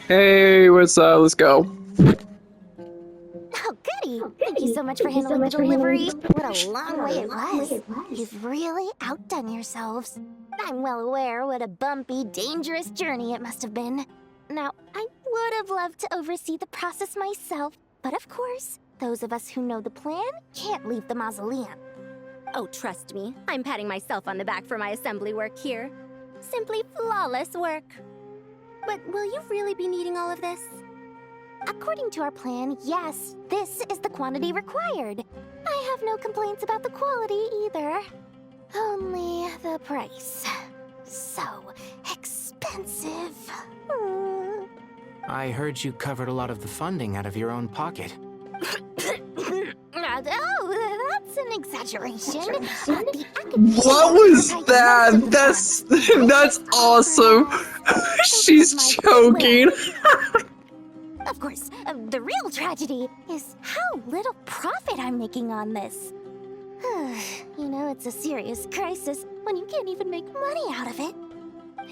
Hey, what's up? Let's go. Oh, goody! Thank you so much for handling the delivery. What a long way it was. You've really outdone yourselves. I'm well aware what a bumpy, dangerous journey it must have been. Now, I would have loved to oversee the process myself, but of course, those of us who know the plan can't leave the mausoleum. Oh, trust me, I'm patting myself on the back for my assembly work here. Simply flawless work. But will you really be needing all of this? According to our plan, yes, this is the quantity required. I have no complaints about the quality either. Only the price. So expensive. I heard you covered a lot of the funding out of your own pocket. Oh, that's an exaggeration. What was that? That's awesome. She's choking. Of course, the real tragedy is how little profit I'm making on this. You know, it's a serious crisis when you can't even make money out of it.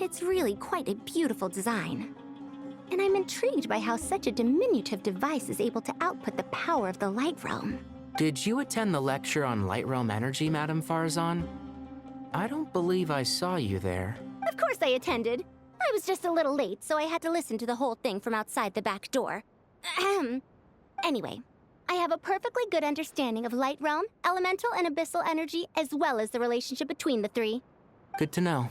It's really quite a beautiful design. And I'm intrigued by how such a diminutive device is able to output the power of the Light Realm. Did you attend the lecture on Light Realm energy, Madame Farzan? I don't believe I saw you there. Of course I attended. I was just a little late, so I had to listen to the whole thing from outside the back door. Ahem. Anyway, I have a perfectly good understanding of Light Realm, elemental and abyssal energy, as well as the relationship between the three. Good to know.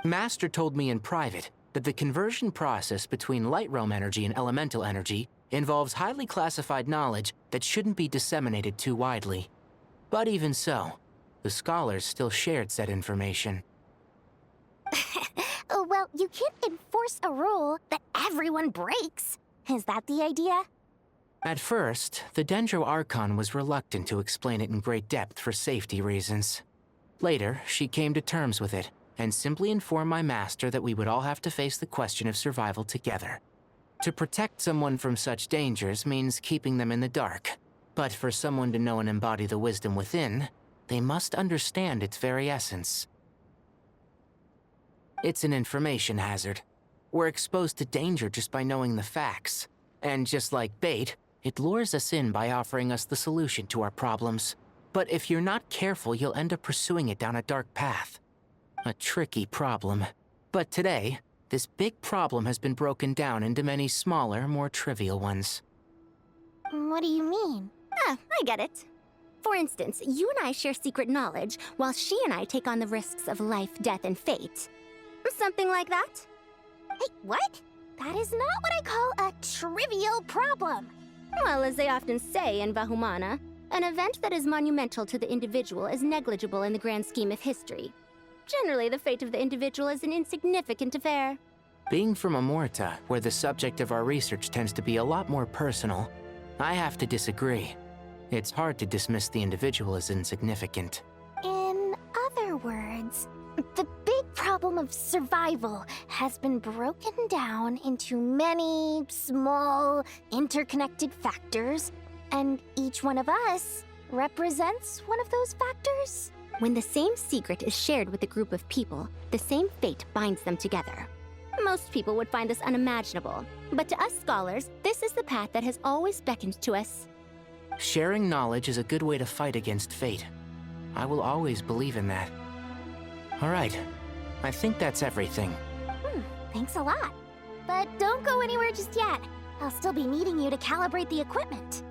Master told me in private that the conversion process between Light Realm energy and elemental energy involves highly classified knowledge that shouldn't be disseminated too widely. But even so, the scholars still shared said information. Well, you can't enforce a rule that everyone breaks. Is that the idea? At first, the Dendro Archon was reluctant to explain it in great depth for safety reasons. Later, she came to terms with it, and simply informed my master that we would all have to face the question of survival together. To protect someone from such dangers means keeping them in the dark. But for someone to know and embody the wisdom within, they must understand its very essence. It's an information hazard. We're exposed to danger just by knowing the facts. And just like bait, it lures us in by offering us the solution to our problems. But if you're not careful, you'll end up pursuing it down a dark path. A tricky problem. But today, this big problem has been broken down into many smaller, more trivial ones. What do you mean? I get it. For instance, you and I share secret knowledge, while she and I take on the risks of life, death, and fate. Something like that? Hey, what? That is not what I call a trivial problem. Well, as they often say in Vahumana, an event that is monumental to the individual is negligible in the grand scheme of history. Generally, the fate of the individual is an insignificant affair. Being from Amorta, where the subject of our research tends to be a lot more personal, I have to disagree. It's hard to dismiss the individual as insignificant. In other words, the big problem of survival has been broken down into many small, interconnected factors, and each one of us represents one of those factors. When the same secret is shared with a group of people, the same fate binds them together. Most people would find this unimaginable, but to us scholars, this is the path that has always beckoned to us. Sharing knowledge is a good way to fight against fate. I will always believe in that. All right, I think that's everything. Thanks a lot. But don't go anywhere just yet. I'll still be needing you to calibrate the equipment.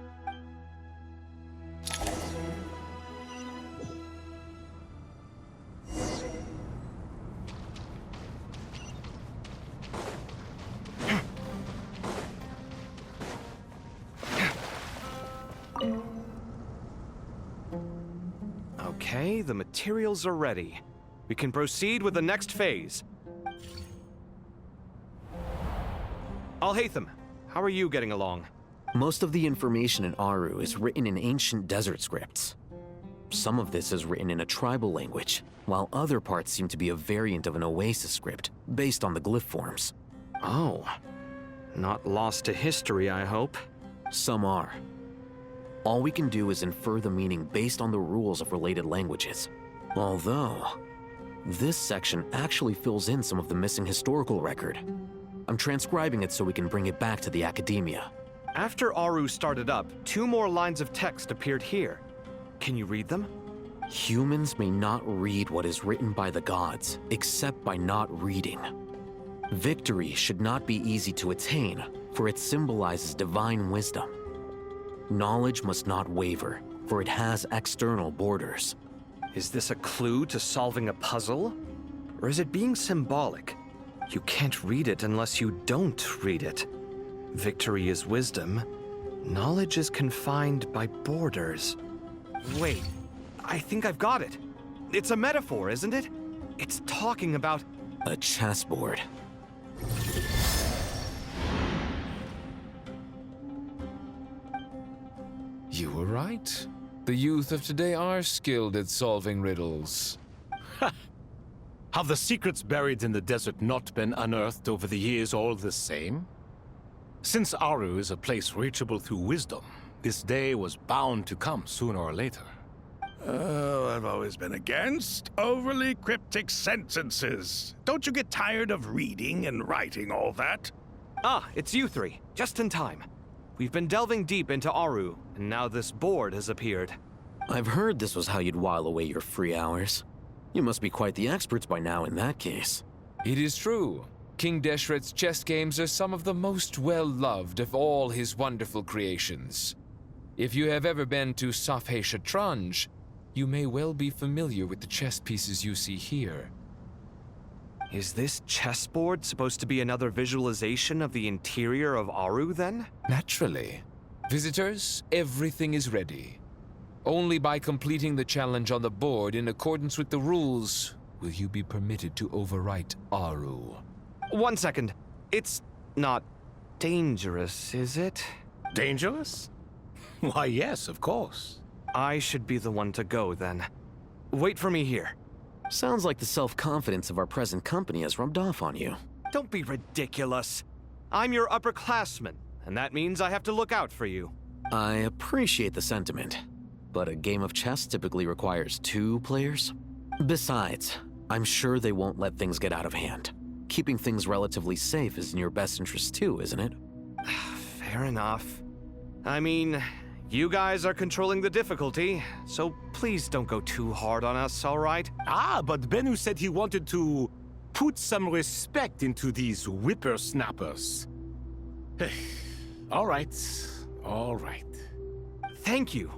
Okay, the materials are ready. We can proceed with the next phase. Al-Haytham, how are you getting along? Most of the information in Aru is written in ancient desert scripts. Some of this is written in a tribal language, while other parts seem to be a variant of an Oasis script, based on the glyph forms. Oh, not lost to history, I hope. Some are. All we can do is infer the meaning based on the rules of related languages. Although, this section actually fills in some of the missing historical record. I'm transcribing it so we can bring it back to the academia. After Aru started up, 2 more lines of text appeared here. Can you read them? Humans may not read what is written by the gods, except by not reading. Victory should not be easy to attain, for it symbolizes divine wisdom. Knowledge must not waver, for it has external borders. Is this a clue to solving a puzzle? Or is it being symbolic? You can't read it unless you don't read it. Victory is wisdom. Knowledge is confined by borders. Wait, I think I've got it. It's a metaphor, isn't it? It's talking about... A chessboard. You were right. The youth of today are skilled at solving riddles. Have the secrets buried in the desert not been unearthed over the years all the same? Since Aru is a place reachable through wisdom, this day was bound to come sooner or later. Oh, I've always been against overly cryptic sentences. Don't you get tired of reading and writing all that? Ah, it's you 3. Just in time. We've been delving deep into Aru, and now this board has appeared. I've heard this was how you'd while away your free hours. You must be quite the experts by now in that case. It is true. King Deshret's chess games are some of the most well-loved of all his wonderful creations. If you have ever been to Safhe Shatranj, you may well be familiar with the chess pieces you see here. Is this chessboard supposed to be another visualization of the interior of Aru, then? Naturally. Visitors, everything is ready. Only by completing the challenge on the board in accordance with the rules will you be permitted to overwrite Aru. 1 second. It's not dangerous, is it? Dangerous? Why, yes, of course. I should be the one to go, then. Wait for me here. Sounds like the self-confidence of our present company has rubbed off on you. Don't be ridiculous. I'm your upperclassman, and that means I have to look out for you. I appreciate the sentiment, but a game of chess typically requires 2 players. Besides, I'm sure they won't let things get out of hand. Keeping things relatively safe is in your best interest too, isn't it? Fair enough. I mean, you guys are controlling the difficulty, so please don't go too hard on us, all right? Ah, but Bennu said he wanted to put some respect into these whippersnappers. All right, all right. Thank you.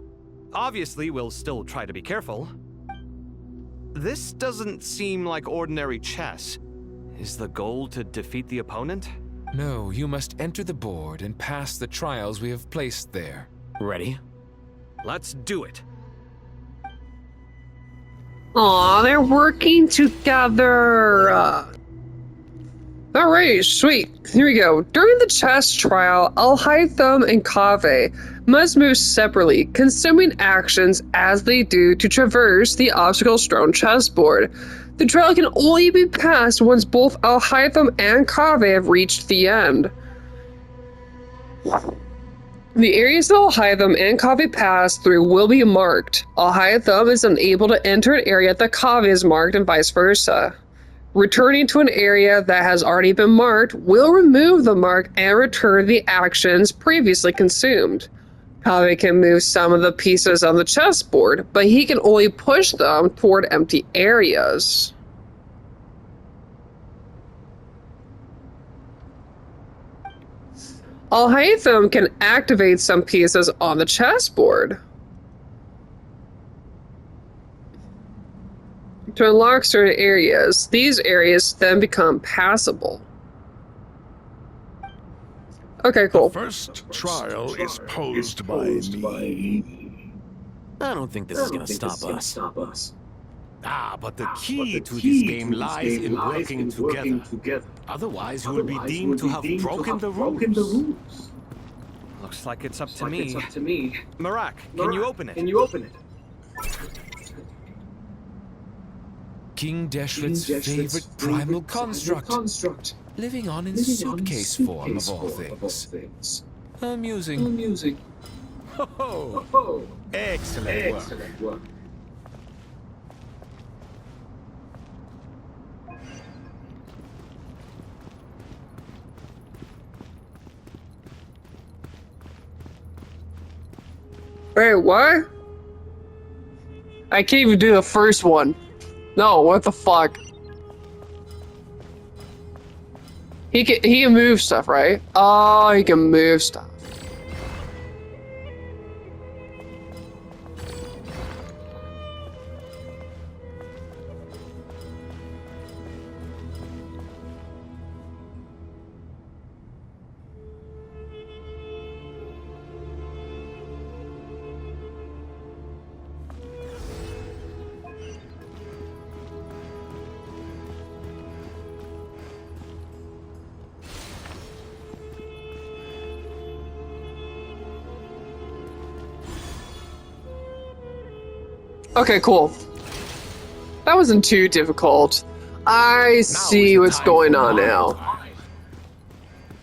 Obviously, we'll still try to be careful. This doesn't seem like ordinary chess. Is the goal to defeat the opponent? No, you must enter the board and pass the trials we have placed there. Ready? Let's do it. Aw, they're working together. Alright, sweet. Here we go. During the chess trial, Alhaitham and Kaveh must move separately, consuming actions as they do to traverse the obstacle-strewn chessboard. The trial can only be passed once both Alhaitham and Kaveh have reached the end. The areas that Alhaitham and Kaveh pass through will be marked. Alhaitham is unable to enter an area that Kaveh is marked and vice versa. Returning to an area that has already been marked will remove the mark and return the actions previously consumed. Kaveh can move some of the pieces on the chessboard, but he can only push them toward empty areas. Alhaitham can activate some pieces on the chessboard to unlock certain areas. These areas then become passable. Okay, cool. The first trial is posed by me. I don't think this is gonna stop us. Ah, but the key to this game lies in working together. Otherwise, you will be deemed to have broken the rules. Looks like it's up to me. Marak, can you open it? King Deshret's favorite primal construct, living on in suitcase form of all things. Amusing. Oh, excellent work. Wait, what? I can't even do the first one. No, what the fuck? He can move stuff, right? Oh, he can move stuff. Okay, cool. That wasn't too difficult. I see what's going on now.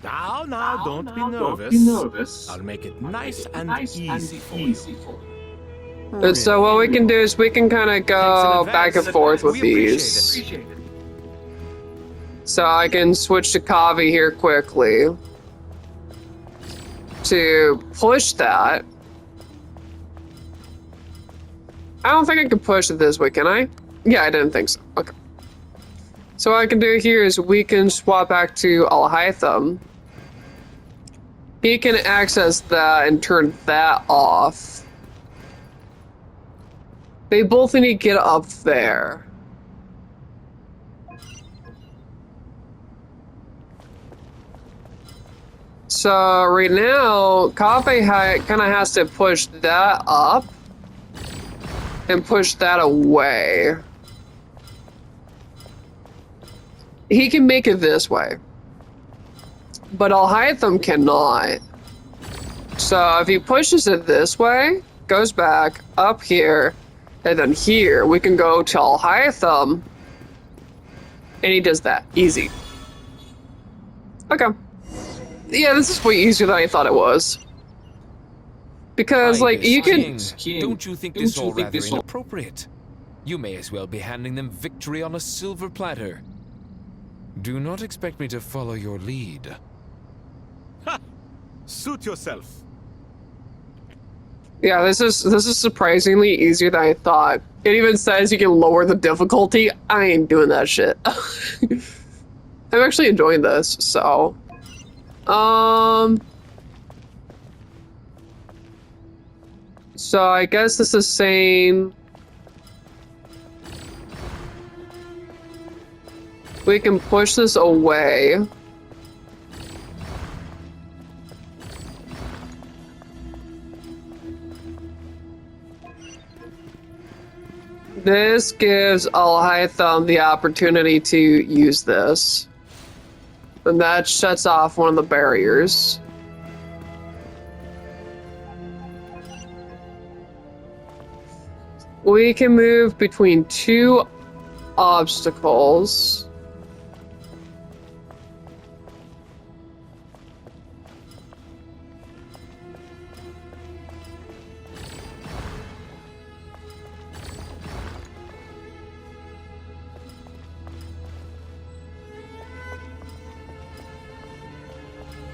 Now, don't be nervous. I'll make it nice and easy for you. And so what we can do is we can kind of go back and forth with these. So I can switch to Kavi here quickly to push that. I don't think I can push it this way, can I? Yeah, I didn't think so. Okay. So what I can do here is we can swap back to Alhaitham. He can access that and turn that off. They both need to get up there. So right now, Kafe kind of has to push that up and push that away. He can make it this way, but Alhaitham cannot. So if he pushes it this way, goes back up here, and then here, we can go to Alhaitham, and he does that. Easy. Okay. Yeah, this is way easier than I thought it was. Because, like, you can... Don't you think this all rather inappropriate? You may as well be handing them victory on a silver platter. Do not expect me to follow your lead. Ha! Suit yourself. Yeah, this is surprisingly easier than I thought. It even says you can lower the difficulty. I ain't doing that shit. I'm actually enjoying this, so... So I guess this is saying... we can push this away. This gives Alhaitham the opportunity to use this. And that shuts off one of the barriers. We can move between two obstacles.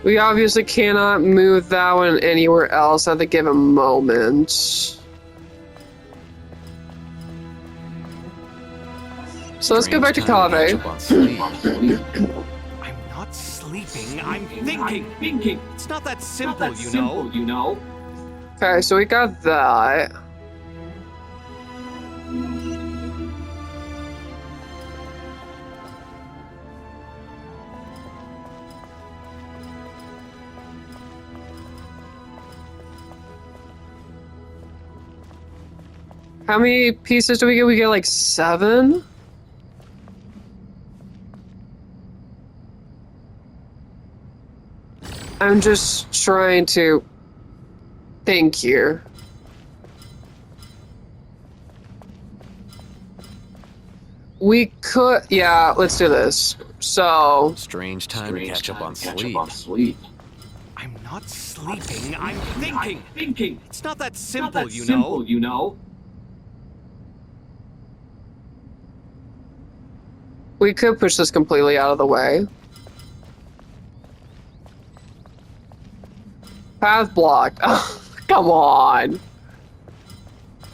We obviously cannot move that one anywhere else at the given moment. So let's go back to Kave. I'm not sleeping, I'm thinking. It's not that simple, you know. Okay, so we got that. How many pieces do we get? We get like 7? I'm just trying to think here. We could, yeah, let's do this. So... Strange time to catch up on sleep. I'm not sleeping, I'm thinking. It's not that simple, you know. We could push this completely out of the way. Path blocked. Oh, come on.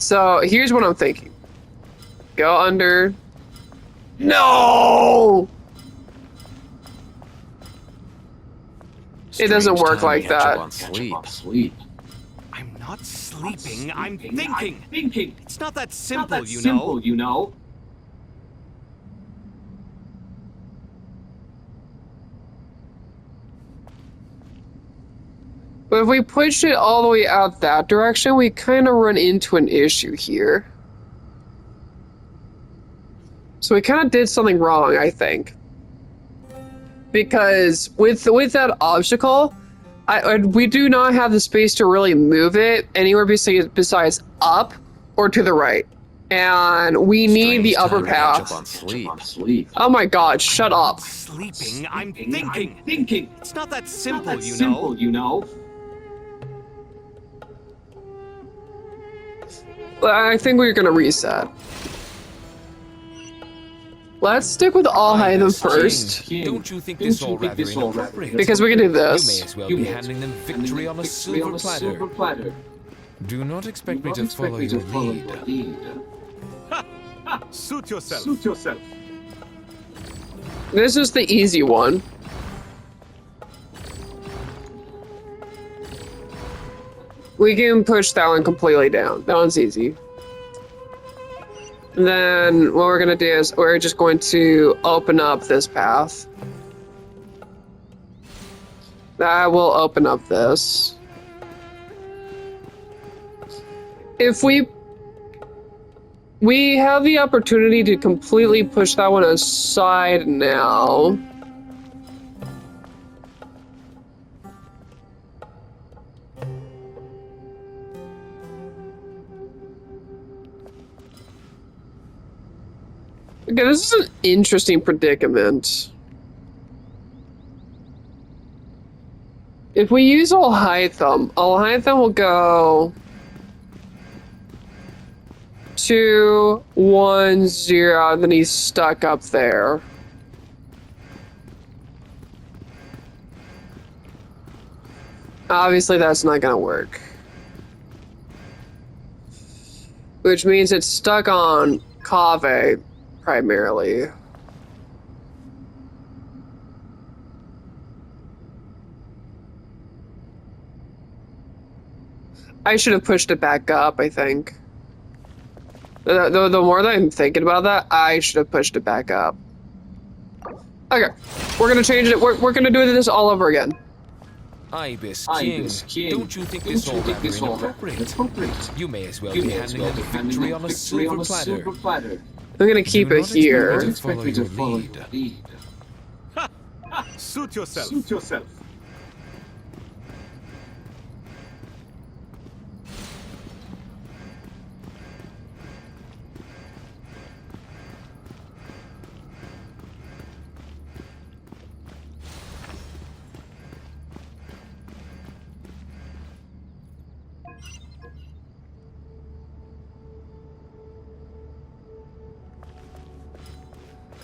So here's what I'm thinking. Go under. No! It doesn't work like that. I'm not sleeping, I'm thinking. It's not that simple, you know. But if we push it all the way out that direction, we kind of run into an issue here. So we kind of did something wrong, I think. Because with that obstacle, we do not have the space to really move it anywhere besides up or to the right. And we need the upper path. Oh my god, shut up. Sleeping, I'm thinking. It's not that simple, you know. I think we're gonna reset. Let's stick with all high them first. Don't you think this all rather inappropriate? Because we can do You may this. as well be handing them victory on a silver platter. Do not expect me to follow your lead. Suit yourself. This is the easy one. We can push that one completely down. That one's easy. And then what we're gonna do is we're just going to open up this path. That will open up this. If we have the opportunity to completely push that one aside now. Okay, this is an interesting predicament. If we use All-High-Thumb will go 2, 1, 0, and then he's stuck up there. Obviously, that's not gonna work. Which means it's stuck on Kaveh, primarily. I should have pushed it back up, I think. The more that I'm thinking about that, I should have pushed it back up. Okay, we're gonna change it. We're gonna do this all over again. Ibis King, don't you think this all rather inappropriate? You may as well be handing them victory on a silver platter. I'm gonna keep it here. Suit yourself.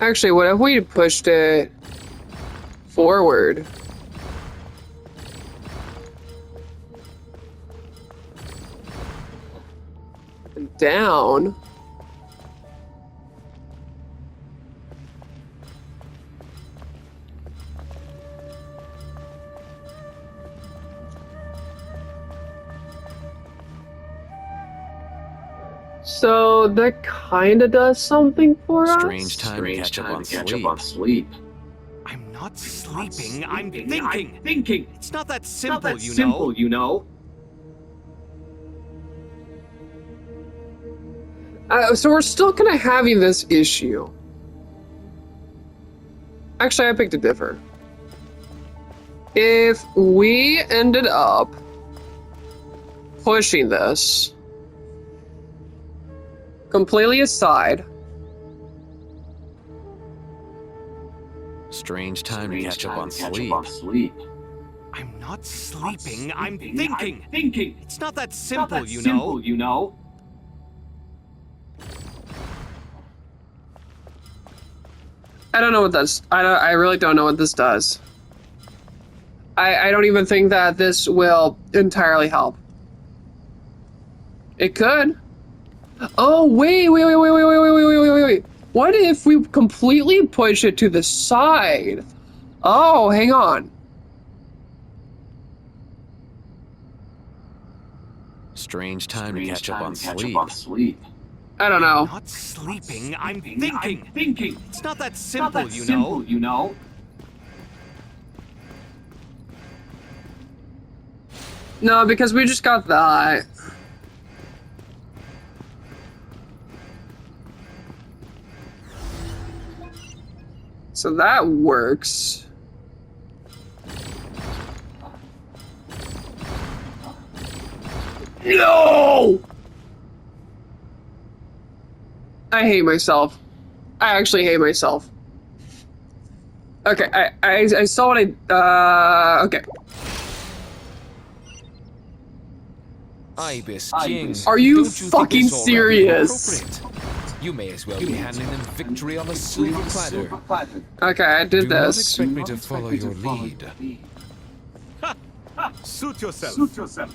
Actually, what if we pushed it forward? And down. So that kind of does something for us. Strange time to catch up on sleep. I'm not sleeping, I'm thinking. It's not that simple, you know. So we're still kind of having this issue. Actually, I picked a differ. If we ended up pushing this completely aside. Strange time to catch up on sleep. I'm not sleeping, I'm thinking. It's not that simple, you know. I don't know what this. I really don't know what this does. I don't even think that this will entirely help. It could. Oh, wait. What if we completely push it to the side? Oh, hang on. Strange time to catch up on sleep. I don't know. Not sleeping, I'm thinking. It's not that simple, you know. No, because we just got that. So that works. No! I hate myself. I actually hate myself. Okay, I saw what okay. Ibis King. Are you don't think fucking this already serious? appropriate? You may as well be handing them victory on a silver platter. Okay, I did Do not this. expect me to follow your lead. Suit yourself.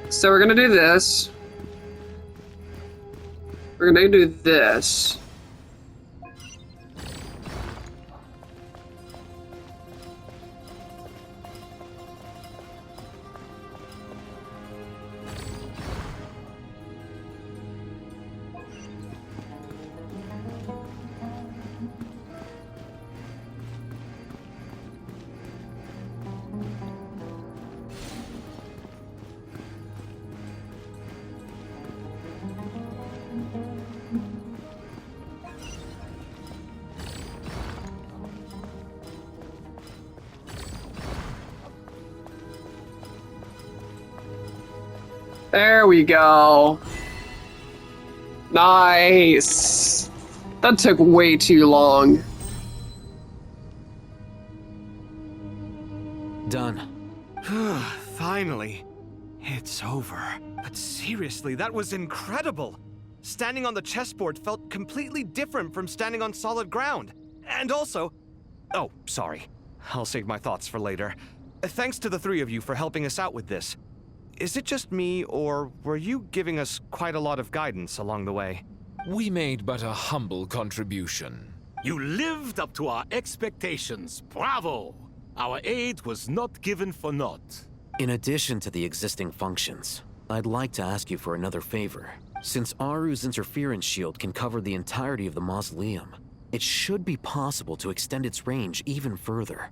So we're gonna do this. We're gonna do this. There we go. Nice. That took way too long. Done. Finally. It's over. But seriously, that was incredible. Standing on the chessboard felt completely different from standing on solid ground. And also... Oh, sorry. I'll save my thoughts for later. Thanks to the three of you for helping us out with this. Is it just me, or were you giving us quite a lot of guidance along the way? We made but a humble contribution. You lived up to our expectations. Bravo! Our aid was not given for naught. In addition to the existing functions, I'd like to ask you for another favor. Since Aru's interference shield can cover the entirety of the mausoleum, it should be possible to extend its range even further.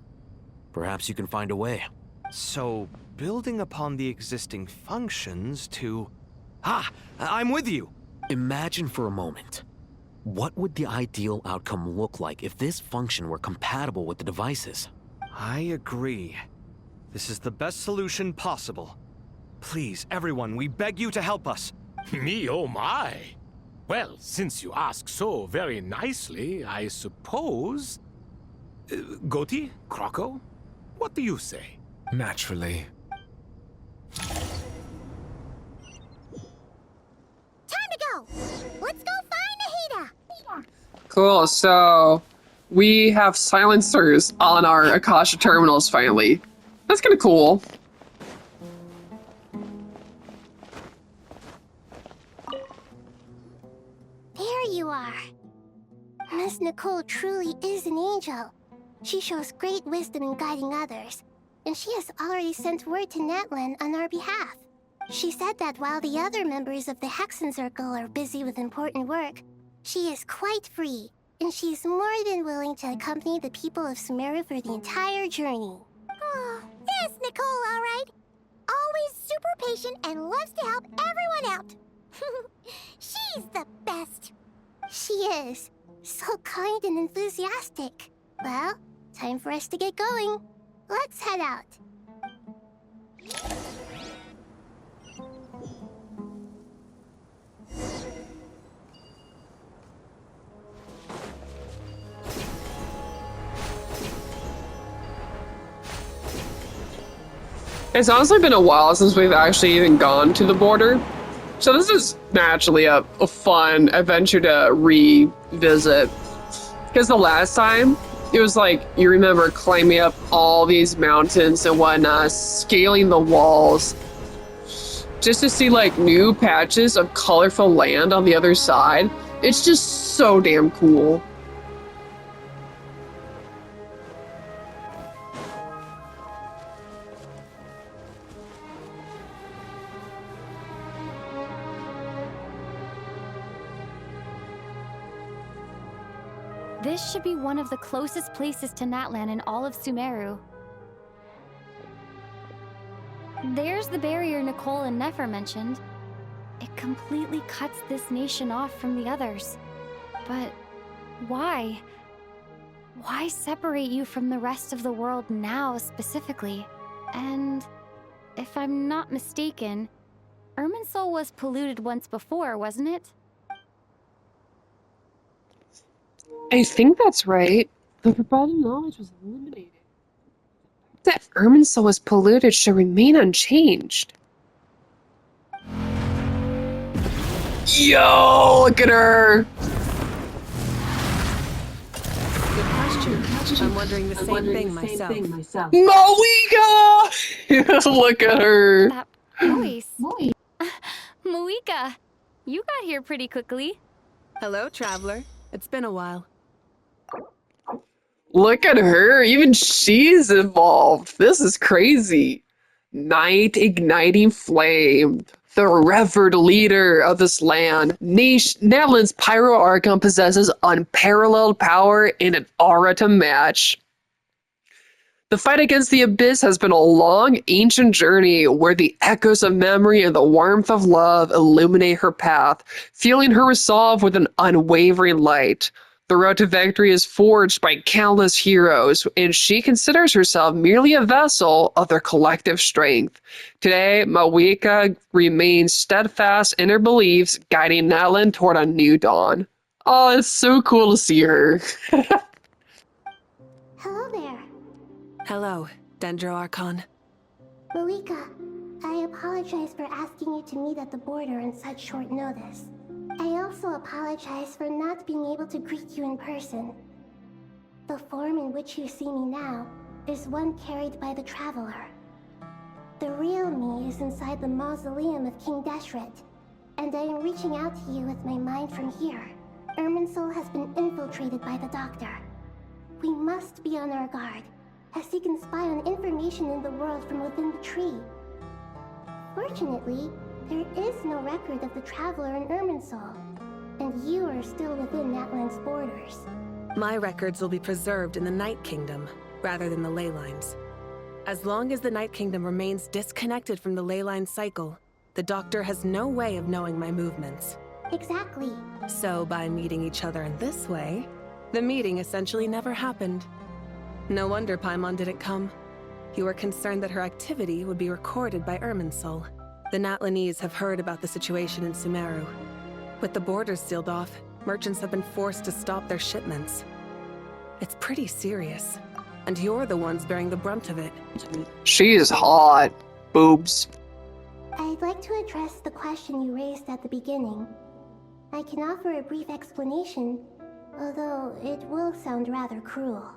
Perhaps you can find a way. So, building upon the existing functions to... I'm with you! Imagine for a moment. What would the ideal outcome look like if this function were compatible with the devices? I agree. This is the best solution possible. Please, everyone, we beg you to help us. Me, oh my! Well, since you ask so very nicely, I suppose... Goti? Croco? What do you say? Naturally. Time to go! Let's go find Nahida! Cool, so we have silencers on our Akasha terminals finally. That's kind of cool. There you are. Miss Nicole truly is an angel. She shows great wisdom in guiding others, and she has already sent word to Natlan on our behalf. She said that while the other members of the Hexen Circle are busy with important work, she is quite free, and she is more than willing to accompany the people of Sumeru for the entire journey. Oh, there's Nicole, all right. Always super patient and loves to help everyone out. She's the best. She is. So kind and enthusiastic. Well, time for us to get going. Let's head out. It's honestly been a while since we've actually even gone to the border. So this is naturally a fun adventure to revisit. Because the last time, it was like, you remember climbing up all these mountains and whatnot, scaling the walls, just to see like new patches of colorful land on the other side. It's just so damn cool. This should be one of the closest places to Natlan in all of Sumeru. There's the barrier Nicole and Nefer mentioned. It completely cuts this nation off from the others. But why? Why separate you from the rest of the world now specifically? And if I'm not mistaken, Irminsul was polluted once before, wasn't it? I think that's right. The forbidden knowledge was eliminated. That Irminsul was polluted should remain unchanged. Yo, look at her! Good question. I'm wondering the same thing myself. Moika! Look at her. That voice. Moika, you got here pretty quickly. Hello, traveler. It's been a while. Look at her. Even she's involved. This is crazy. Night igniting flame. The revered leader of this land. Natlan's Pyro Archon possesses unparalleled power and an aura to match. The fight against the Abyss has been a long, ancient journey where the echoes of memory and the warmth of love illuminate her path, fueling her resolve with an unwavering light. The road to victory is forged by countless heroes, and she considers herself merely a vessel of their collective strength. Today, Moika remains steadfast in her beliefs, guiding Natlan toward a new dawn. Oh, it's so cool to see her. Hello there. Hello, Dendro Archon. Moika, I apologize for asking you to meet at the border on such short notice. I also apologize for not being able to greet you in person. The form in which you see me now is one carried by the Traveler. The real me is inside the mausoleum of King Deshret, and I am reaching out to you with my mind from here. Irminsul has been infiltrated by the Doctor. We must be on our guard, as he can spy on information in the world from within the tree. Fortunately, there is no record of the Traveler in Irminsul, and you are still within Natlan's borders. My records will be preserved in the Night Kingdom, rather than the ley lines. As long as the Night Kingdom remains disconnected from the ley line cycle, the Doctor has no way of knowing my movements. Exactly. So by meeting each other in this way, the meeting essentially never happened. No wonder Paimon didn't come. You were concerned that her activity would be recorded by Irminsul. The Natlanese have heard about the situation in Sumeru. With the borders sealed off, merchants have been forced to stop their shipments. It's pretty serious, and you're the ones bearing the brunt of it. She is hot. Boobs. I'd like to address the question you raised at the beginning. I can offer a brief explanation, although it will sound rather cruel.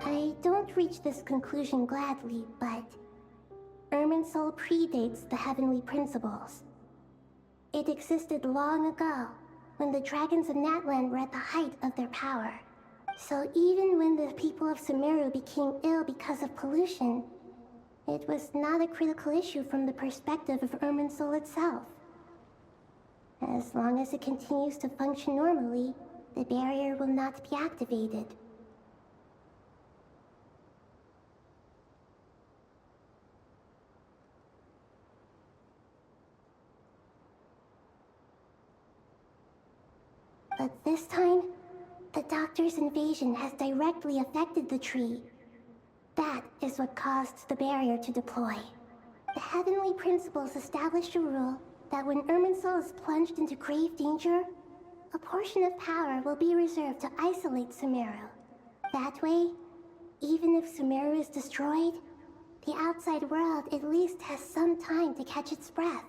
I don't reach this conclusion gladly, but Irminsul predates the heavenly principles. It existed long ago, when the dragons of Natlan were at the height of their power. So even when the people of Sumeru became ill because of pollution, it was not a critical issue from the perspective of Irminsul itself. As long as it continues to function normally, the barrier will not be activated. But this time, the Doctor's invasion has directly affected the tree. That is what caused the barrier to deploy. The heavenly principles established a rule that when Irminsul is plunged into grave danger, a portion of power will be reserved to isolate Sumeru. That way, even if Sumeru is destroyed, the outside world at least has some time to catch its breath.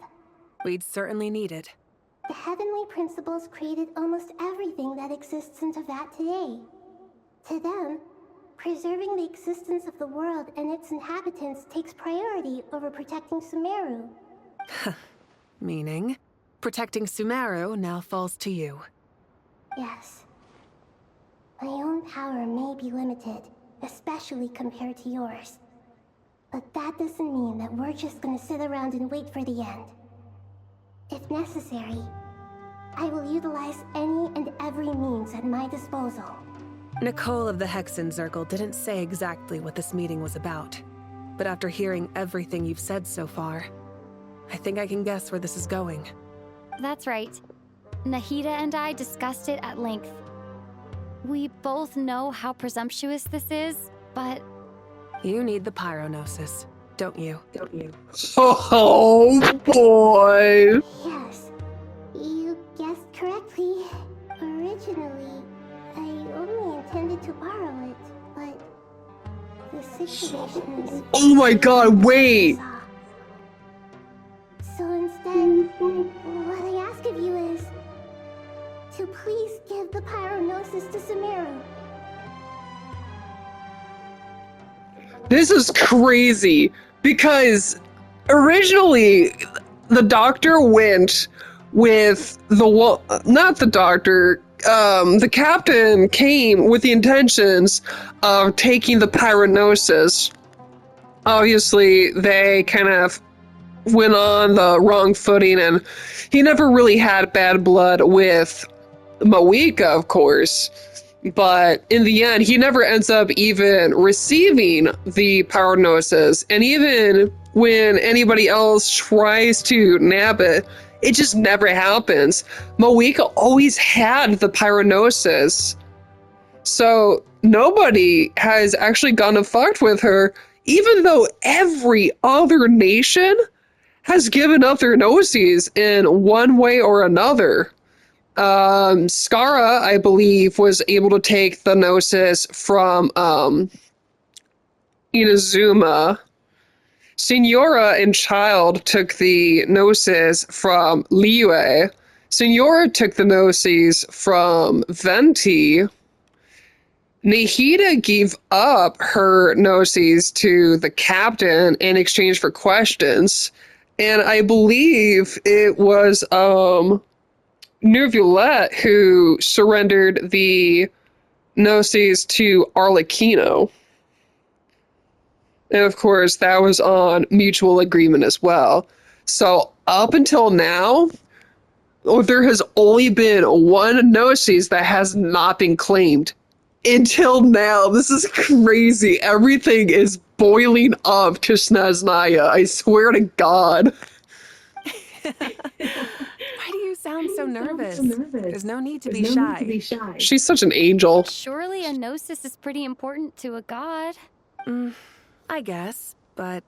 We'd certainly need it. The heavenly principles created almost everything that exists in Teyvat today. To them, preserving the existence of the world and its inhabitants takes priority over protecting Sumeru. Meaning, protecting Sumeru now falls to you. Yes. My own power may be limited, especially compared to yours. But that doesn't mean that we're just gonna sit around and wait for the end. If necessary, I will utilize any and every means at my disposal. Nicole of the Hexen Circle didn't say exactly what this meeting was about. But after hearing everything you've said so far, I think I can guess where this is going. That's right. Nahida and I discussed it at length. We both know how presumptuous this is, but... You need the Pyronosis, don't you? Oh boy! Yes, you guessed correctly. Originally, I only intended to borrow it, but the situation is... Oh my god, wait! So instead, what I ask of you is to please give the Pyronosis to Sumeru. This is crazy, because originally the doctor went with not the doctor, the captain came with the intentions of taking the Pyronosis. Obviously, they kind of went on the wrong footing, and he never really had bad blood with Moeka, of course. But in the end, he never ends up even receiving the Pyronosis. And even when anybody else tries to nab it, it just never happens. Moeka always had the Pyronosis. So nobody has actually gone and fucked with her, even though every other nation has given up their Gnosis in one way or another. Skara, I believe, was able to take the Gnosis from Inazuma. Signora and Child took the Gnosis from Liyue. Signora took the Gnosis from Venti. Nahida gave up her Gnosis to the captain in exchange for questions. And I believe it was Nervulette who surrendered the Gnosis to Arlecchino. And of course, that was on mutual agreement as well. So up until now, there has only been one Gnosis that has not been claimed. Until now, this is crazy. Everything is boiling up to Snaznaya. I swear to God. Why do you sound so nervous? There's no need to be shy. She's such an angel. Surely a gnosis is pretty important to a god. I guess, but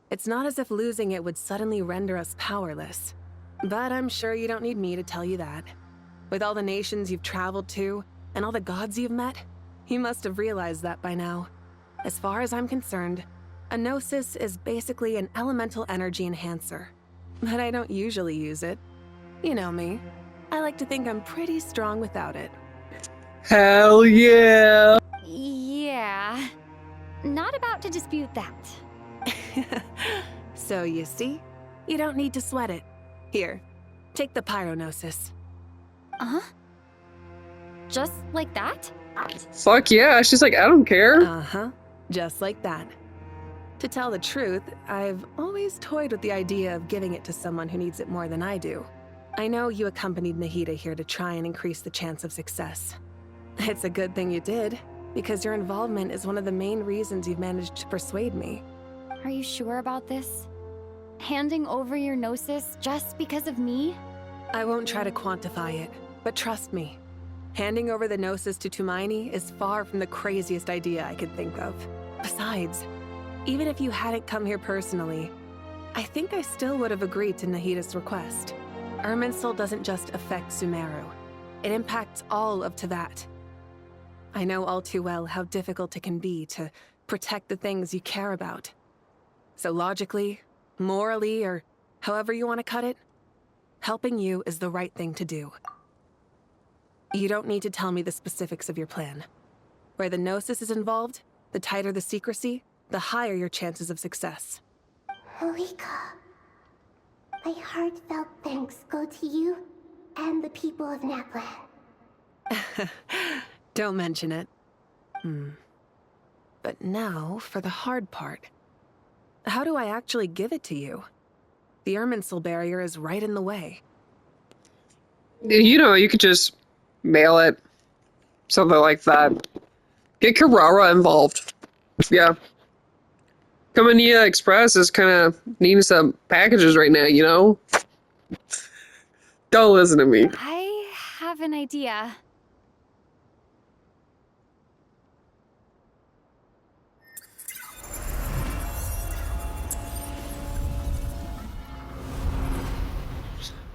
it's not as if losing it would suddenly render us powerless. But I'm sure you don't need me to tell you that. With all the nations you've traveled to, and all the gods you've met, you must have realized that by now. As far as I'm concerned, a gnosis is basically an elemental energy enhancer. But I don't usually use it. You know me. I like to think I'm pretty strong without it. Hell yeah. Yeah. Not about to dispute that. So you see, you don't need to sweat it. Here, take the Pyronosis. Just like that? Fuck yeah. She's like, I don't care. Uh-huh, just like that. To tell the truth, I've always toyed with the idea of giving it to someone who needs it more than I do. I know you accompanied Nahida here to try and increase the chance of success. It's a good thing you did, because your involvement is one of the main reasons you've managed to persuade me. Are you sure about this? Handing over your gnosis just because of me? I won't try to quantify it, but trust me. Handing over the gnosis to Tumaini is far from the craziest idea I could think of. Besides, even if you hadn't come here personally, I think I still would have agreed to Nahida's request. Irminsul doesn't just affect Sumeru. It impacts all of Teyvat. I know all too well how difficult it can be to protect the things you care about. So logically, morally, or however you want to cut it, helping you is the right thing to do. You don't need to tell me the specifics of your plan. Where the Gnosis is involved, the tighter the secrecy, the higher your chances of success. Marika, my heartfelt thanks go to you and the people of Naplan. Don't mention it. But now, for the hard part. How do I actually give it to you? The Irminsul barrier is right in the way. You know, you could just mail it. Something like that. Get Carrara involved. Yeah. Kamania Express is kind of needing some packages right now, you know? Don't listen to me. I have an idea.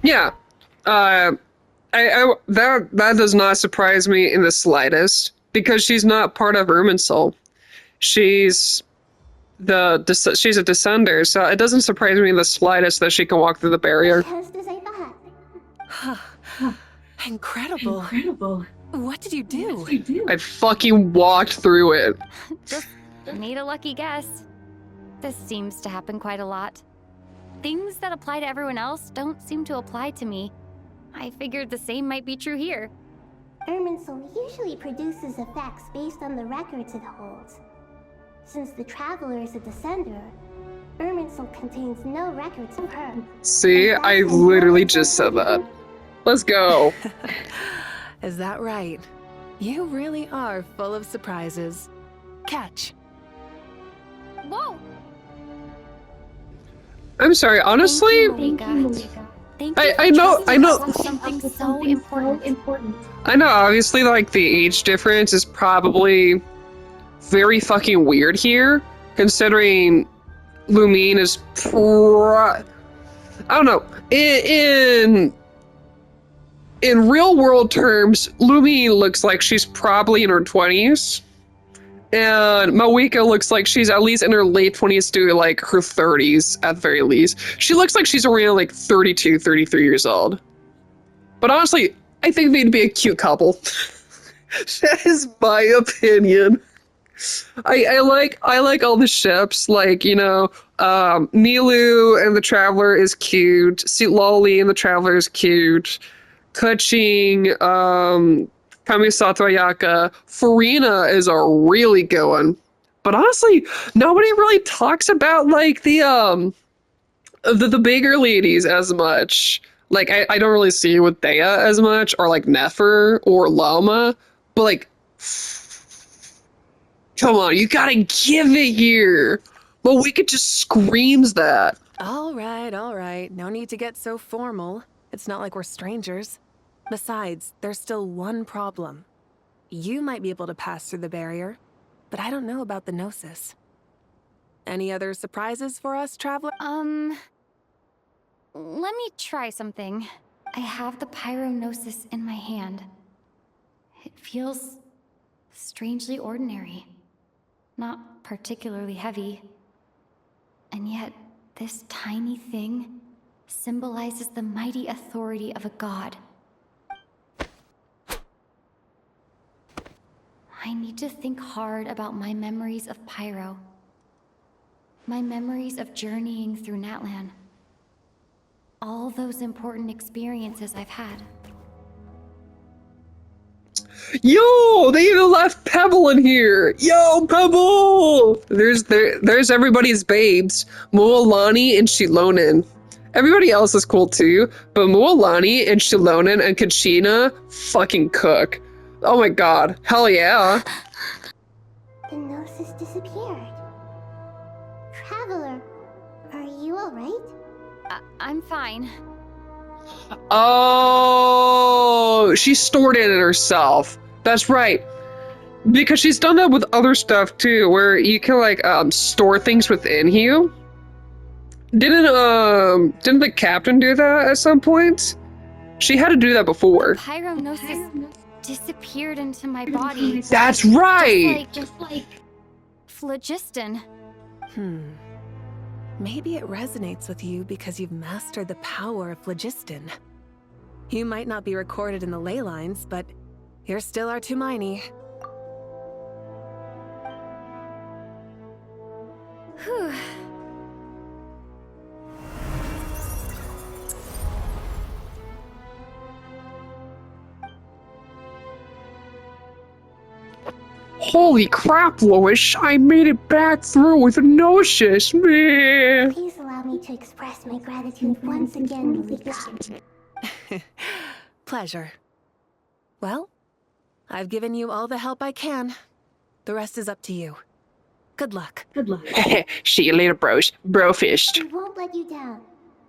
Yeah. That does not surprise me in the slightest because she's not part of Irminsul. She's she's a descender, so it doesn't surprise me in the slightest that she can walk through the barrier. Just as I thought. Incredible. What did you do? I fucking walked through it. Just made a lucky guess. This seems to happen quite a lot. Things that apply to everyone else don't seem to apply to me. I figured the same might be true here. Irminsul usually produces effects based on the records it holds. Since the Traveler is a descender, Irminsul contains no records of her. See, I literally just said that. Let's go. Is that right? You really are full of surprises. Catch. Whoa! I'm sorry, honestly, Thank you, Thank you I know, something so important. I know, obviously, like, the age difference is probably very fucking weird here, considering Lumine is I don't know, in real world terms, Lumine looks like she's probably in her 20s, and Mawika looks like she's at least in her late 20s to, like, her 30s, at the very least. She looks like she's around, like, 32, 33 years old. But honestly, I think they'd be a cute couple. That is my opinion. I like all the ships, like, you know, Nilu and the Traveler is cute, Loli and the Traveler is cute, Kuching, Kamisato Ayaka, Farina is a really good one. But honestly, nobody really talks about, like, the bigger ladies as much. Like, I don't really see it with Dea as much, or like Nefer or Loma, but like, come on, you gotta give it here. Well, we could just screams that. All right. No need to get so formal. It's not like we're strangers. Besides, there's still one problem. You might be able to pass through the barrier, but I don't know about the Gnosis. Any other surprises for us, Traveler? Let me try something. I have the Pyrognosis in my hand. It feels strangely ordinary. Not particularly heavy. And yet, this tiny thing symbolizes the mighty authority of a god. I need to think hard about my memories of Pyro. My memories of journeying through Natlan. All those important experiences I've had. Yo, they even left Pebble in here. Yo, Pebble! There's everybody's babes. Mualani and Shilonen. Everybody else is cool too, but Mualani and Shilonen and Kachina fucking cook. Oh my god, hell yeah. The Gnosis disappeared. Traveler, are you alright? I'm fine. Oh, she stored it in herself. That's right. Because she's done that with other stuff too, where you can like store things within you. Didn't the captain do that at some point? She had to do that before. Pyrognosis disappeared into my body. That's right. Just like phlogiston. Maybe it resonates with you because you've mastered the power of phlogiston. You might not be recorded in the ley lines, but you're still our Tumaini. Whew. Holy crap, Lois! I made it back through with Gnosis, man! Please allow me to express my gratitude once again, Malika. Pleasure. Well, I've given you all the help I can. The rest is up to you. Good luck. See you later, bros. Brofist. We won't let you down.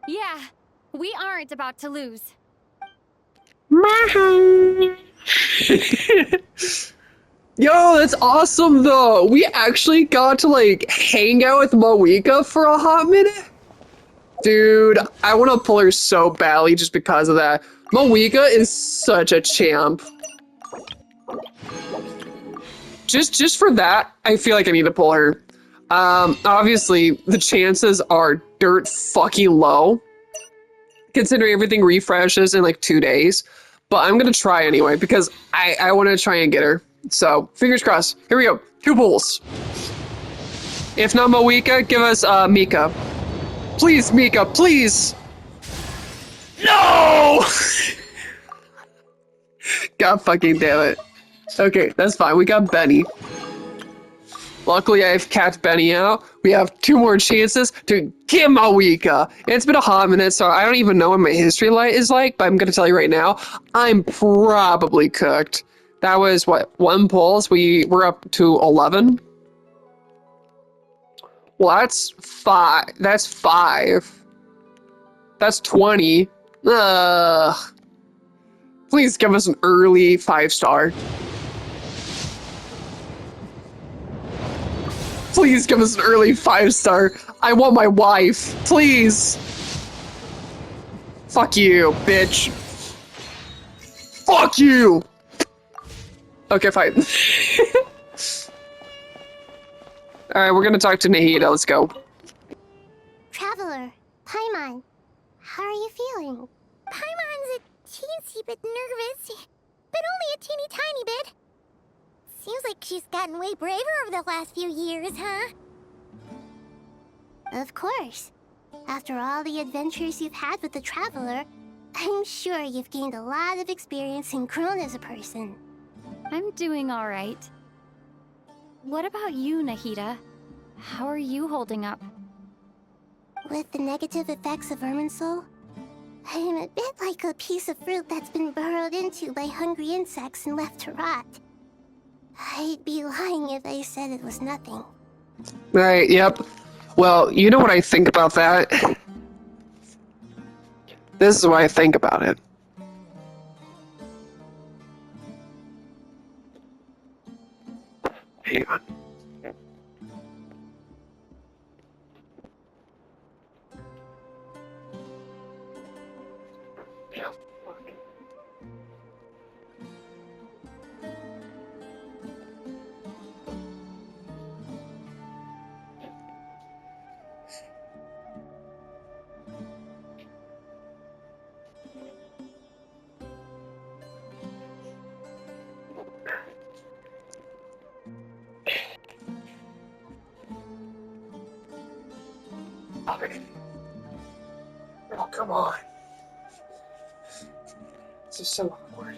Yeah, we aren't about to lose. Yo, that's awesome though. We actually got to like hang out with Moeka for a hot minute. Dude, I want to pull her so badly just because of that. Moeka is such a champ. Just for that, I feel like I need to pull her. Obviously, the chances are dirt fucking low, considering everything refreshes in like 2 days. But I'm gonna try anyway because I want to try and get her. So fingers crossed. Here we go. 2 pulls. If not Moeka, give us Mika. Please, Mika, please. No! God fucking damn it. Okay, that's fine. We got Benny. Luckily, I've capped Benny out. We have 2 more chances to get Moeka. It's been a hot minute, so I don't even know what my history light is like, but I'm going to tell you right now, I'm probably cooked. That was, what, 1 pull? So we're up to 11? Well, that's 5. That's 5. That's 20. Ugh. Please give us an early 5-star. Please give us an early 5-star. I want my wife. Please. Fuck you, bitch. Fuck you. Okay, fine. Alright, we're gonna talk to Nahida. Let's go. Traveler, Paimon, how are you feeling? Paimon's a teensy bit nervous, but only a teeny tiny bit. Seems like she's gotten way braver over the last few years, huh? Of course. After all the adventures you've had with the Traveler, I'm sure you've gained a lot of experience and grown as a person. I'm doing all right. What about you, Nahida? How are you holding up? With the negative effects of Irminsul, I am a bit like a piece of fruit that's been burrowed into by hungry insects and left to rot. I'd be lying if I said it was nothing. Right, yep. Well, you know what I think about that? This is what I think about it. Hang on. Oh, come on. This is so awkward.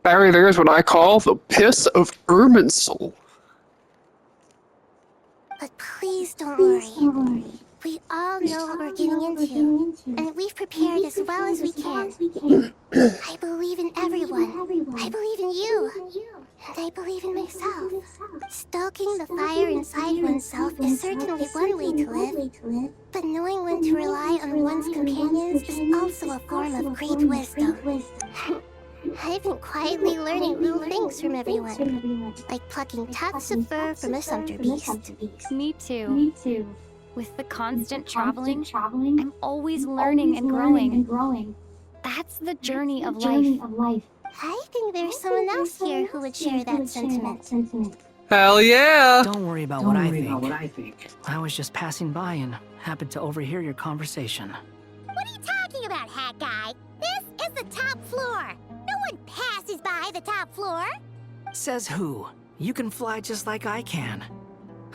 Barry, there's what I call the piss of Irminsul. But please don't worry. We all know what we're getting into, and we've prepared as well as we can. I believe in everyone. I believe in you. And I believe in myself. Stoking the fire inside oneself is certainly one way to live, but knowing when to rely on one's companions is also a form of great wisdom. I've been quietly learning little things from everyone, like plucking tufts of fur from a sumpter beast. Me too. With the constant traveling, I'm always learning and growing. That's the journey of life. I think there's someone else here who would share that sentiment. Hell yeah! Don't worry about what I think. I was just passing by and happened to overhear your conversation. What are you talking about, hat guy? This is the top floor. No one passes by the top floor. Says who? You can fly just like I can.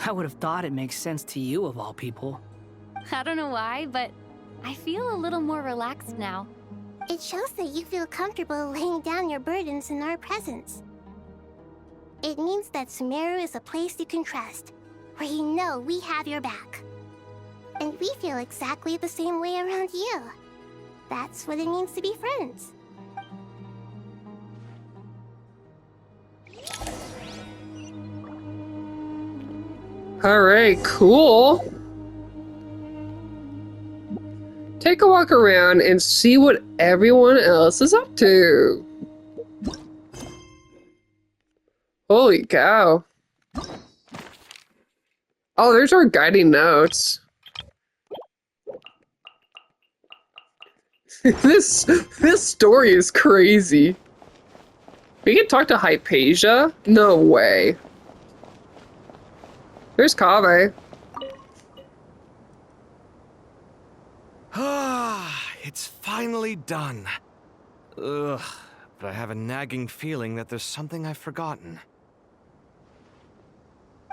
I would have thought it makes sense to you of all people. I don't know why, but I feel a little more relaxed now. It shows that you feel comfortable laying down your burdens in our presence. It means that Sumeru is a place you can trust, where you know we have your back. And we feel exactly the same way around you. That's what it means to be friends. Alright, cool. Take a walk around and see what everyone else is up to. Holy cow. Oh, there's our guiding notes. This story is crazy. We can talk to Hypatia? No way. There's Kaveh. Ah, it's finally done. Ugh, but I have a nagging feeling that there's something I've forgotten.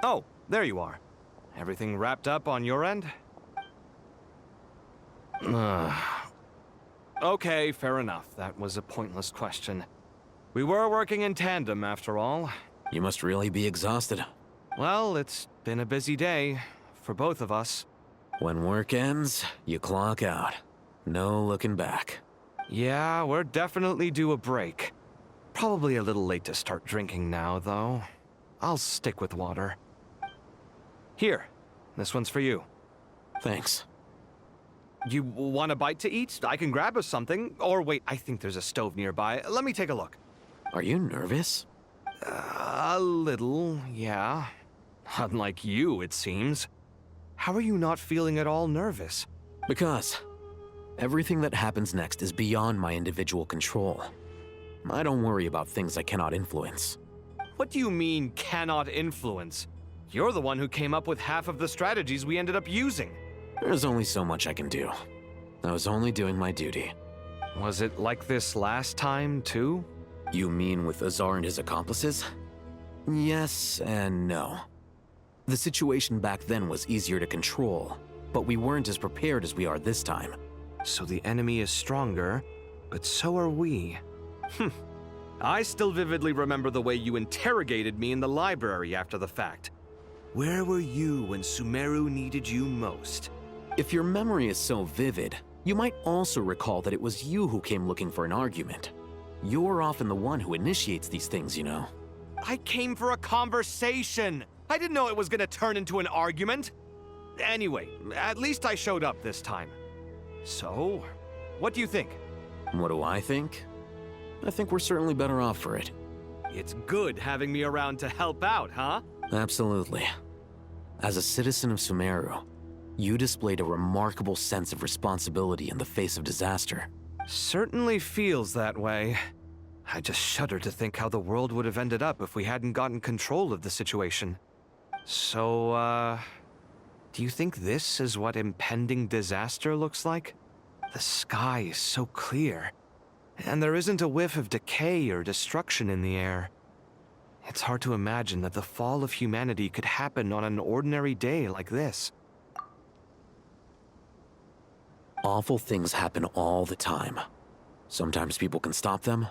Oh, there you are. Everything wrapped up on your end? Okay, fair enough. That was a pointless question. We were working in tandem, after all. You must really be exhausted. Well, it's been a busy day for both of us. When work ends, you clock out. No looking back. Yeah, we're definitely due a break. Probably a little late to start drinking now, though. I'll stick with water. Here, this one's for you. Thanks. You want a bite to eat? I can grab us something. Or wait, I think there's a stove nearby. Let me take a look. Are you nervous? A little, yeah. Unlike you, it seems. How are you not feeling at all nervous? Because everything that happens next is beyond my individual control. I don't worry about things I cannot influence. What do you mean, cannot influence? You're the one who came up with half of the strategies we ended up using. There's only so much I can do. I was only doing my duty. Was it like this last time, too? You mean with Azar and his accomplices? Yes and no. The situation back then was easier to control, but we weren't as prepared as we are this time. So the enemy is stronger, but so are we. I still vividly remember the way you interrogated me in the library after the fact. Where were you when Sumeru needed you most? If your memory is so vivid, you might also recall that it was you who came looking for an argument. You're often the one who initiates these things, you know. I came for a conversation! I didn't know it was gonna turn into an argument! Anyway, at least I showed up this time. So, what do you think? What do I think? I think we're certainly better off for it. It's good having me around to help out, huh? Absolutely. As a citizen of Sumeru, you displayed a remarkable sense of responsibility in the face of disaster. Certainly feels that way. I just shudder to think how the world would have ended up if we hadn't gotten control of the situation. So, do you think this is what impending disaster looks like? The sky is so clear, and there isn't a whiff of decay or destruction in the air. It's hard to imagine that the fall of humanity could happen on an ordinary day like this. Awful things happen all the time. Sometimes people can stop them,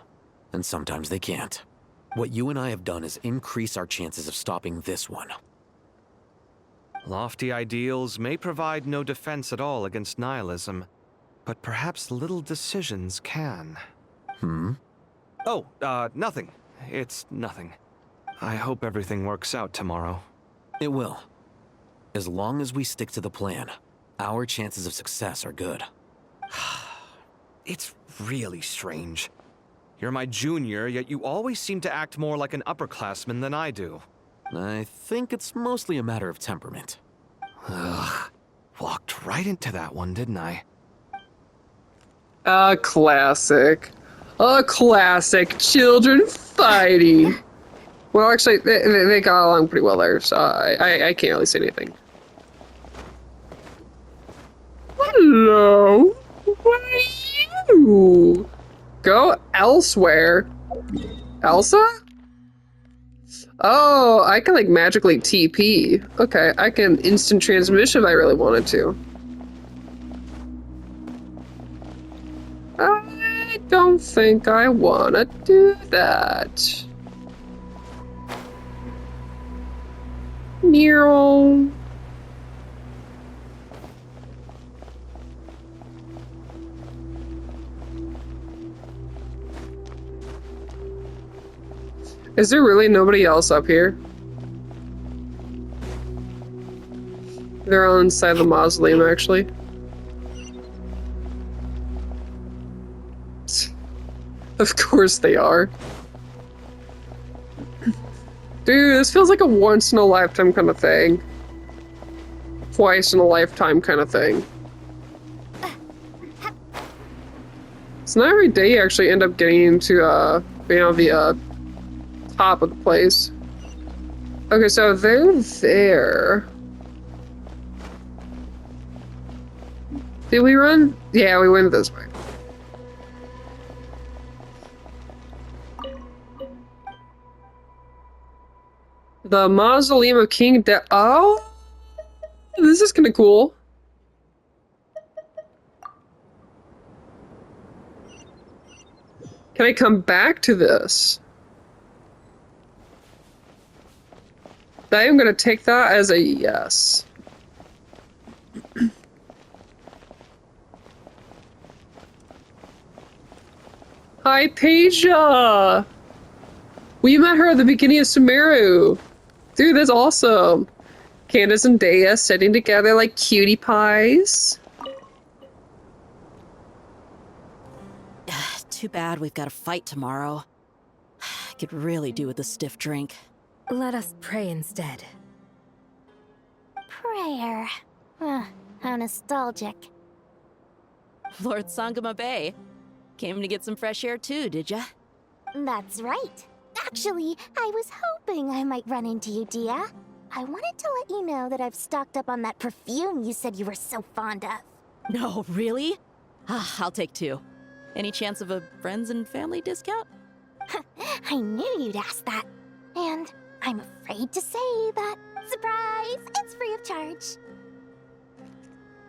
and sometimes they can't. What you and I have done is increase our chances of stopping this one. Lofty ideals may provide no defense at all against nihilism, but perhaps little decisions can. Oh, nothing. It's nothing. I hope everything works out tomorrow. It will. As long as we stick to the plan, our chances of success are good. It's really strange. You're my junior, yet you always seem to act more like an upperclassman than I do. I think it's mostly a matter of temperament. Ugh. Walked right into that one, didn't I? A classic. A classic. Children fighting. Well, actually, they got along pretty well there, so I can't really say anything. Hello? What are you? Go elsewhere. Elsa? Oh, I can like magically TP. Okay, I can instant transmission if I really wanted to. I don't think I want to do that. Meow. Is there really nobody else up here? They're all inside the mausoleum, actually. Of course they are. Dude, this feels like a once-in-a-lifetime kind of thing. Twice-in-a-lifetime kind of thing. It's not every day you actually end up getting into, you know, the, top of the place. Okay, so they're there. Did we run? Yeah, we went this way. The Mausoleum of King De- Oh! This is kinda cool. Can I come back to this? I am gonna take that as a yes. Hi, Peja! We met her at the beginning of Sumeru. Dude, that's awesome. Candace and Dea sitting together like cutie pies. Too bad we've got a fight tomorrow. I could really do with a stiff drink. Let us pray instead. Prayer. How nostalgic. Lord Sangama Bay. Came to get some fresh air too, did ya? That's right. Actually, I was hoping I might run into you, Dia. I wanted to let you know that I've stocked up on that perfume you said you were so fond of. No, really? I'll take 2. Any chance of a friends and family discount? I knew you'd ask that. And I'm afraid to say that, surprise, it's free of charge.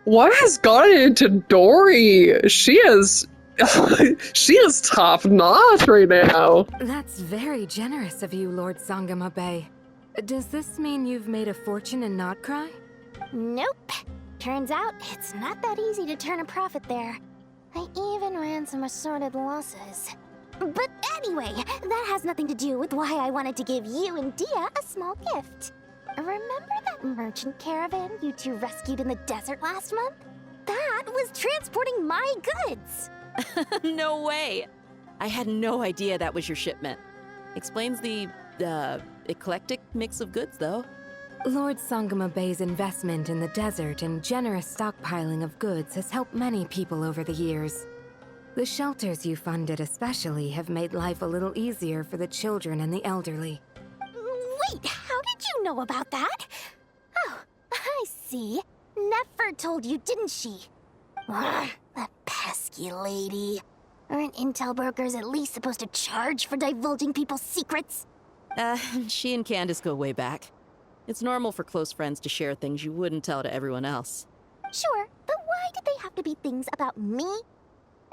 What has gotten into Dory? She is top notch right now. That's very generous of you, Lord Sangama Bay. Does this mean you've made a fortune in Not Cry? Nope. Turns out it's not that easy to turn a profit there. I even ran some assorted losses. But anyway, that has nothing to do with why I wanted to give you and Dia a small gift. Remember that merchant caravan you two rescued in the desert last month? That was transporting my goods! No way! I had no idea that was your shipment. Explains the, eclectic mix of goods, though. Lord Sangama Bay's investment in the desert and generous stockpiling of goods has helped many people over the years. The shelters you funded especially have made life a little easier for the children and the elderly. Wait, how did you know about that? Oh, I see. Nefer told you, didn't she? Ugh, that pesky lady. Aren't intel brokers at least supposed to charge for divulging people's secrets? She and Candace go way back. It's normal for close friends to share things you wouldn't tell to everyone else. Sure, but why did they have to be things about me?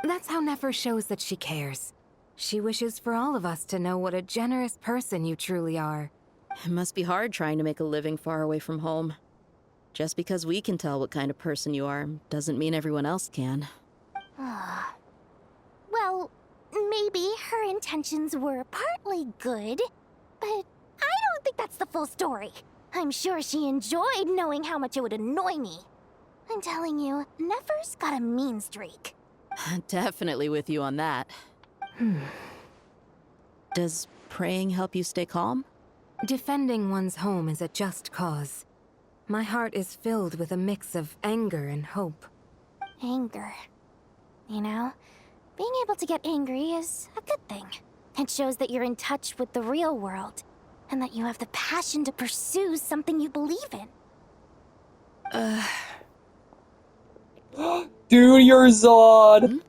That's how Nefer shows that she cares. She wishes for all of us to know what a generous person you truly are. It must be hard trying to make a living far away from home. Just because we can tell what kind of person you are doesn't mean everyone else can. Well, maybe her intentions were partly good, but I don't think that's the full story. I'm sure she enjoyed knowing how much it would annoy me. I'm telling you, Nefer's got a mean streak. Definitely with you on that. Does praying help you stay calm? Defending one's home is a just cause. My heart is filled with a mix of anger and hope. Anger. You know, being able to get angry is a good thing. It shows that you're in touch with the real world, and that you have the passion to pursue something you believe in. Dude, you're Zod!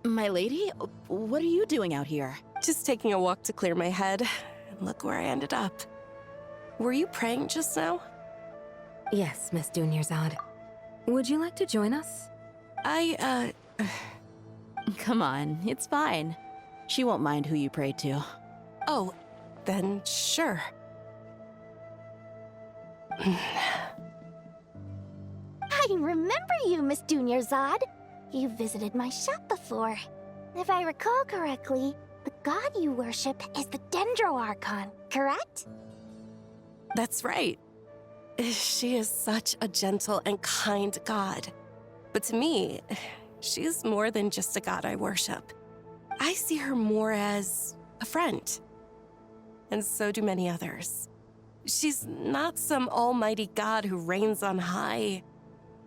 My lady, what are you doing out here? Just taking a walk to clear my head. And look where I ended up. Were you praying just now? Yes, Miss Dunyarzad. Would you like to join us? Come on, it's fine. She won't mind who you pray to. Oh, then sure. I remember you, Miss Dunyarzad. You visited my shop before. If I recall correctly, the god you worship is the Dendro Archon, correct? That's right. She is such a gentle and kind god. But to me, she's more than just a god I worship. I see her more as a friend. And so do many others. She's not some almighty god who reigns on high,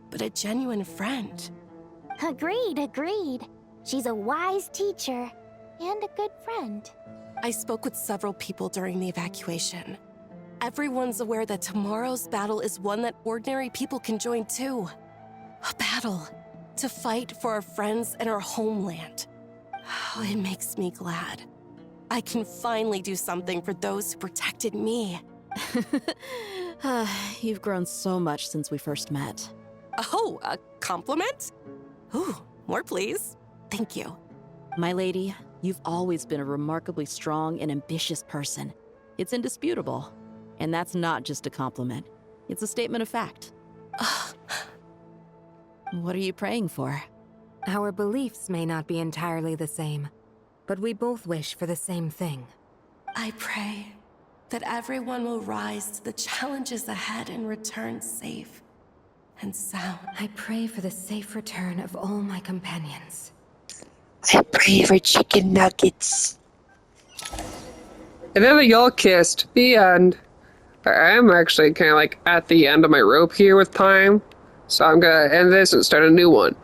but a genuine friend. Agreed. She's a wise teacher and a good friend. I spoke with several people during the evacuation. Everyone's aware that tomorrow's battle is one that ordinary people can join too. A battle to fight for our friends and our homeland. Oh, it makes me glad. I can finally do something for those who protected me. You've grown so much since we first met. Oh, a compliment? Ooh, more please. Thank you. My lady, you've always been a remarkably strong and ambitious person. It's indisputable. And that's not just a compliment. It's a statement of fact. What are you praying for? Our beliefs may not be entirely the same, but we both wish for the same thing. I pray that everyone will rise to the challenges ahead and return safe and sound. I pray for the safe return of all my companions. I pray for chicken nuggets. And then they all kissed. The end. I'm actually kind of like at the end of my rope here with time, so I'm gonna end this and start a new one.